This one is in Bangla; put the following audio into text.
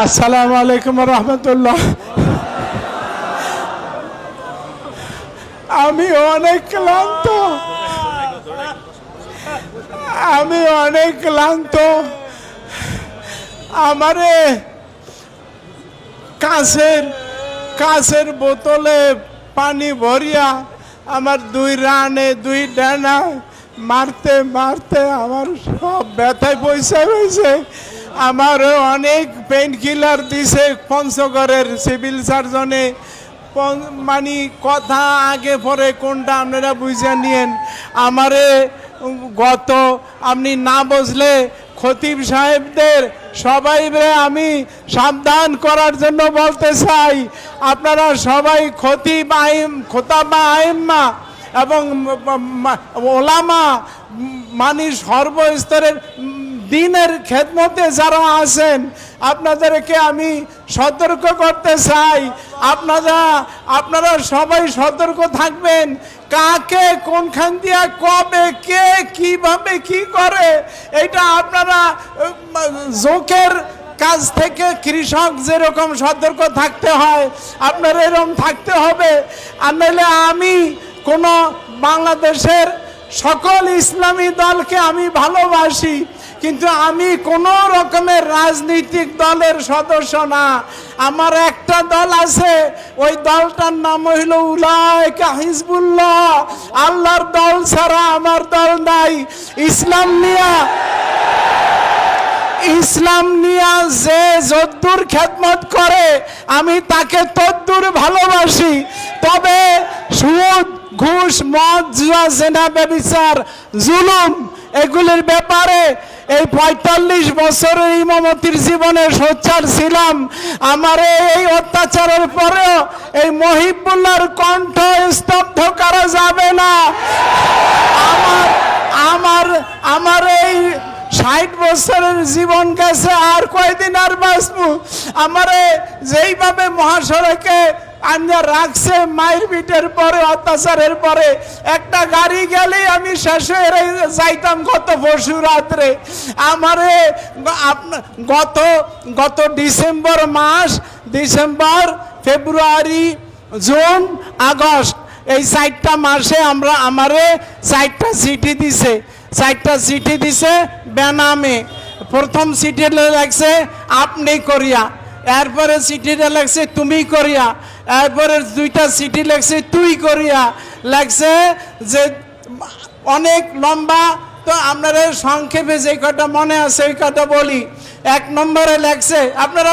আসসালামু আলাইকুম রহমতুল্লাহ। আমি অনেক ক্লান্ত, আমারে কাঁচের বোতলে পানি ভরিয়া আমার 2 রানে 2 ডানা মারতে মারতে আমার সব ব্যথায় পয়সা হয়েছে। আমারও অনেক পেইন কিলার দিছে পঞ্চগড়ের সিভিল সার্জনে। মানে কথা আগে পরে কোনটা আপনারা বুঝে নিয়েন। আমারে গত আপনি না বুঝলে খতিব সাহেবদের সবাই আমি সাবধান করার জন্য বলতে চাই, আপনারা সবাই খতিব খোতাবা আইম্মা এবং ওলামা মানে সর্বস্তরের দিনের খেদমতে যারা আছেন আপনাদেরকে আমি সতর্ক করতে চাই, আপনারা সবাই সতর্ক থাকবেন। কাকে কোনখান দিয়া কবে কে কিভাবে কি করে এটা আপনারা জোকের কাজ থেকে কৃষক যেরকম সতর্ক থাকতে হয় আপনারা এরকম থাকতে হবে। আর নাহলে আমি কোনো বাংলাদেশের সকল ইসলামী দলকে আমি ভালোবাসি, কিন্তু আমি কোনো রকমের রাজনৈতিক দলের সদস্য না। আমার একটা দল আছে, ওই দলটার নাম হইল উলাইকা হিজবুল্লাহ। আল্লাহর দল ছাড়া আমার দল নাই। ইসলাম নিয়া যে যদ্দুর খেদমত করে আমি তাকে তদ্দুর ভালোবাসি। তবে সুদ, ঘুষ, মদ, জুয়া, জেনা, ব্যভিচার, জুলুম এগুলির ব্যাপারে এই 45 বছরের ইমামতির জীবনে সোচ্চার ছিলাম। আমার এই অত্যাচারের পরেও এই মহিবুল্লাহর কণ্ঠ স্তব্ধ করা যাবে না। আমার এই 60 বছরের জীবন গেছে, আর কয়দিন আর বাঁচবো। আমারে যেইভাবে মহাসড়কে আন্যা রাখছে মায়ের পিঠের পরে, অত্যাচারের পরে, একটা গাড়ি গেলে আমি শেষ হয়ে যাইতাম গত পরশু রাত্রে। আমারে গত ডিসেম্বর মাস, ফেব্রুয়ারি, জুন, আগস্ট এই 4টা মাসে আমারে 4টা চিঠি দিছে বেনামে। প্রথম চিঠিটা লাগছে আপনি করিয়া, এরপরে চিঠিটা লাগছে তুমি করিয়া, এরপরে 2টা চিঠি লাগছে তুই করিয়া লাগছে, যে অনেক লম্বা। তো আপনারা সংক্ষেপে যে কটা মনে আছে ওই কটা বলি। 1 নম্বরে লাগছে আপনারা